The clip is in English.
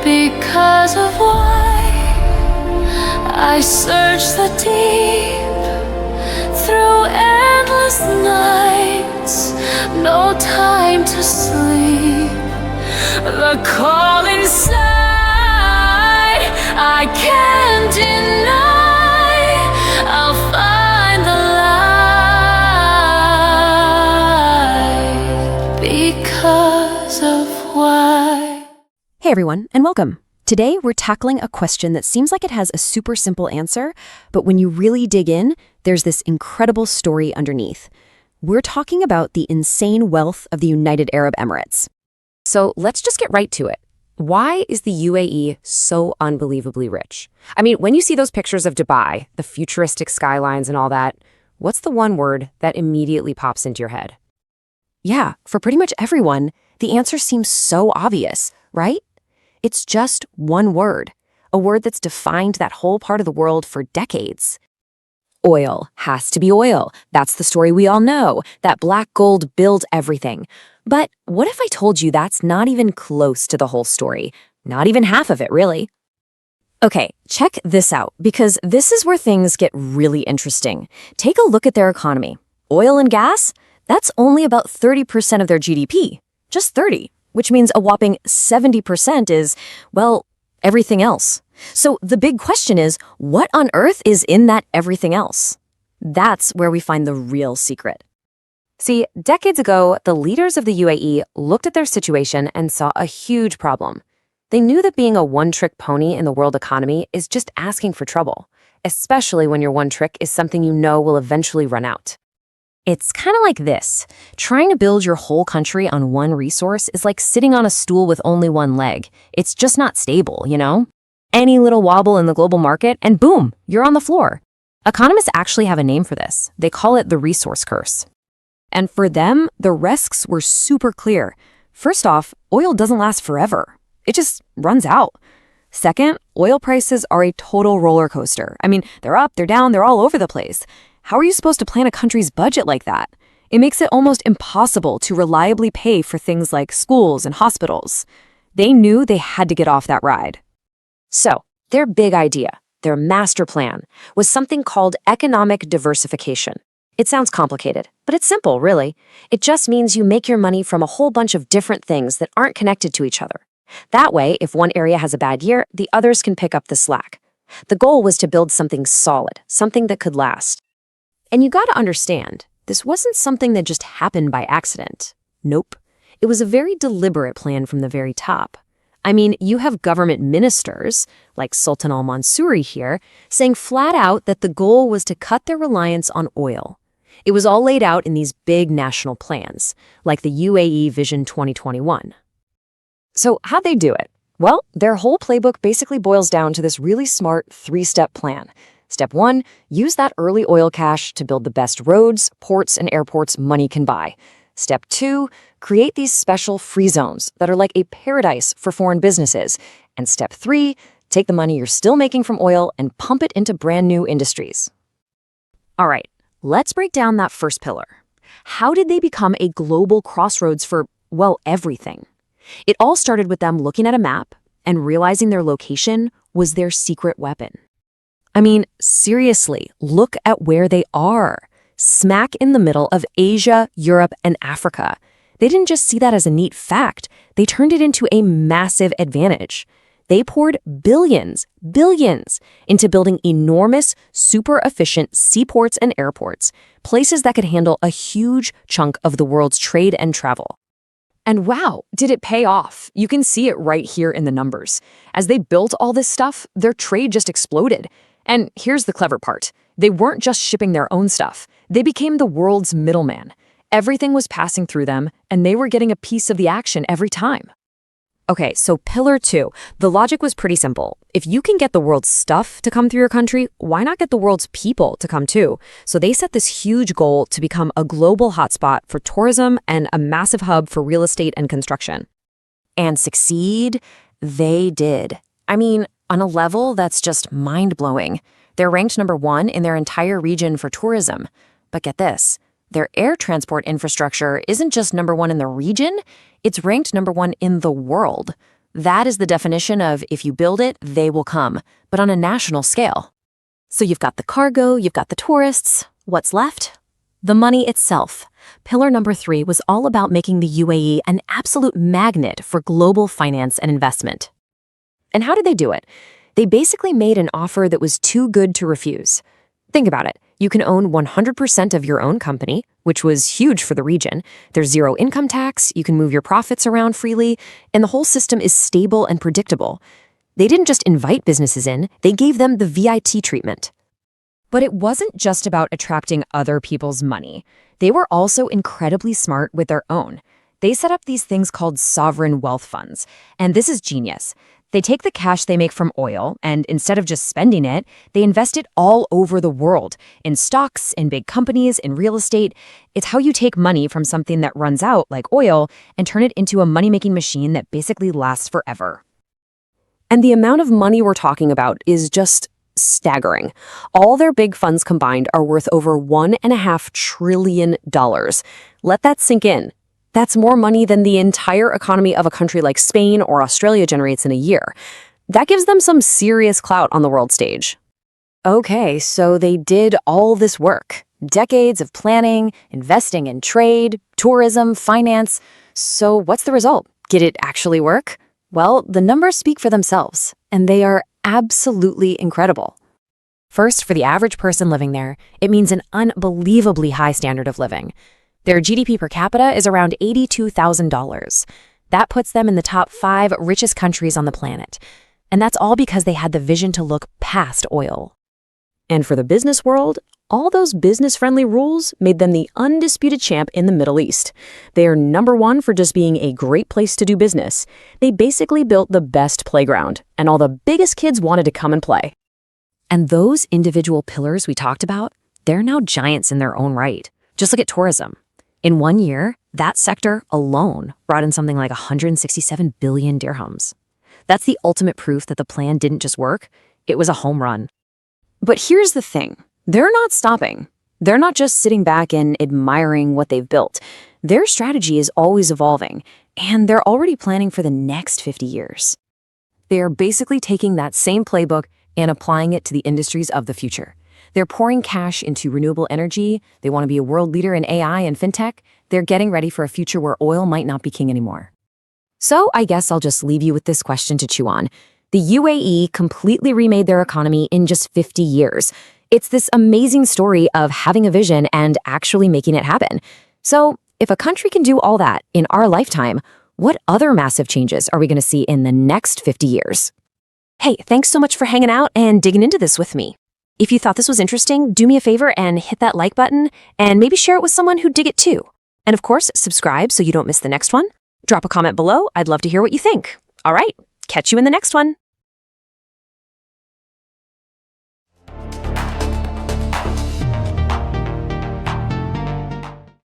Because of why I search the deep through endless nights, no time to sleep. The call inside I can't deny. I'll find the light because of why. Hey everyone, and welcome. Today we're tackling a question that seems like it has a super simple answer, but when you really dig in, there's this incredible story underneath. We're talking about the insane wealth of the United Arab Emirates. So let's just get right to it. Why is the UAE so unbelievably rich? I mean, when you see those pictures of Dubai, the futuristic skylines and all that, what's the one word that immediately pops into your head? Yeah, for pretty much everyone, the answer seems so obvious, right? It's just one word, a word that's defined that whole part of the world for decades. Oil has to be oil. That's the story we all know. That black gold built everything. But what if I told you that's not even close to the whole story? Not even half of it, really. Okay, check this out, because this is where things get really interesting. Take a look at their economy. Oil and gas? That's only about 30% of their GDP. Just 30, which means a whopping 70% is, well, everything else. So the big question is, what on earth is in that everything else? That's where we find the real secret. See, decades ago, the leaders of the UAE looked at their situation and saw a huge problem. They knew that being a one-trick pony in the world economy is just asking for trouble, especially when your one trick is something you know will eventually run out. It's kind of like this. Trying to build your whole country on one resource is like sitting on a stool with only one leg. It's just not stable, you know? Any little wobble in the global market, and boom, you're on the floor. Economists actually have a name for this. They call it the resource curse. And for them, the risks were super clear. First off, oil doesn't last forever. It just runs out. Second, oil prices are a total roller coaster. I mean, they're up, they're down, they're all over the place. How are you supposed to plan a country's budget like that? It makes it almost impossible to reliably pay for things like schools and hospitals. They knew they had to get off that ride. So, their big idea, their master plan, was something called economic diversification. It sounds complicated, but it's simple, really. It just means you make your money from a whole bunch of different things that aren't connected to each other. That way, if one area has a bad year, the others can pick up the slack. The goal was to build something solid, something that could last. And you gotta understand, this wasn't something that just happened by accident. Nope. It was a very deliberate plan from the very top. I mean, you have government ministers, like Sultan al-Mansouri here, saying flat out that the goal was to cut their reliance on oil. It was all laid out in these big national plans, like the UAE Vision 2021. So how'd they do it? Well, their whole playbook basically boils down to this really smart three-step plan. Step 1, use that early oil cash to build the best roads, ports, and airports money can buy. Step 2, create these special free zones that are like a paradise for foreign businesses. And step 3, take the money you're still making from oil and pump it into brand new industries. All right, let's break down that first pillar. How did they become a global crossroads for, well, everything? It all started with them looking at a map and realizing their location was their secret weapon. I mean, seriously, look at where they are. Smack in the middle of Asia, Europe, and Africa. They didn't just see that as a neat fact. They turned it into a massive advantage. They poured billions into building enormous, super efficient seaports and airports, places that could handle a huge chunk of the world's trade and travel. And wow, did it pay off? You can see it right here in the numbers. As they built all this stuff, their trade just exploded. And here's the clever part. They weren't just shipping their own stuff. They became the world's middleman. Everything was passing through them, and they were getting a piece of the action every time. Okay, so pillar 2. The logic was pretty simple. If you can get the world's stuff to come through your country, why not get the world's people to come too? So they set this huge goal to become a global hotspot for tourism and a massive hub for real estate and construction. And succeed? They did. I mean, on a level that's just mind-blowing. They're ranked number 1 in their entire region for tourism. But get this, their air transport infrastructure isn't just number 1 in the region, it's ranked number 1 in the world. That is the definition of if you build it, they will come, but on a national scale. So you've got the cargo, you've got the tourists. What's left? The money itself. Pillar number 3 was all about making the UAE an absolute magnet for global finance and investment. And how did they do it? They basically made an offer that was too good to refuse. Think about it. You can own 100% of your own company, which was huge for the region. There's zero income tax, you can move your profits around freely, and the whole system is stable and predictable. They didn't just invite businesses in, they gave them the VIT treatment. But it wasn't just about attracting other people's money. They were also incredibly smart with their own. They set up these things called sovereign wealth funds, and this is genius. They take the cash they make from oil, and instead of just spending it, they invest it all over the world, in stocks, in big companies, in real estate. It's how you take money from something that runs out, like oil, and turn it into a money-making machine that basically lasts forever. And the amount of money we're talking about is just staggering. All their big funds combined are worth over $1.5 trillion. Let that sink in. That's more money than the entire economy of a country like Spain or Australia generates in a year. That gives them some serious clout on the world stage. Okay, so they did all this work. Decades of planning, investing in trade, tourism, finance. So what's the result? Did it actually work? Well, the numbers speak for themselves, and they are absolutely incredible. First, for the average person living there, it means an unbelievably high standard of living. Their GDP per capita is around $82,000. That puts them in the top 5 richest countries on the planet. And that's all because they had the vision to look past oil. And for the business world, all those business-friendly rules made them the undisputed champ in the Middle East. They are number 1 for just being a great place to do business. They basically built the best playground, and all the biggest kids wanted to come and play. And those individual pillars we talked about, they're now giants in their own right. Just look at tourism. In 1 year, that sector alone brought in something like 167 billion dirhams. That's the ultimate proof that the plan didn't just work, it was a home run. But here's the thing, they're not stopping. They're not just sitting back and admiring what they've built. Their strategy is always evolving, and they're already planning for the next 50 years. They are basically taking that same playbook and applying it to the industries of the future. They're pouring cash into renewable energy. They want to be a world leader in AI and fintech. They're getting ready for a future where oil might not be king anymore. So I guess I'll just leave you with this question to chew on. The UAE completely remade their economy in just 50 years. It's this amazing story of having a vision and actually making it happen. So if a country can do all that in our lifetime, what other massive changes are we going to see in the next 50 years? Hey, thanks so much for hanging out and digging into this with me. If you thought this was interesting, do me a favor and hit that like button and maybe share it with someone who'd dig it too. And of course, subscribe so you don't miss the next one. Drop a comment below. I'd love to hear what you think. All right, catch you in the next one.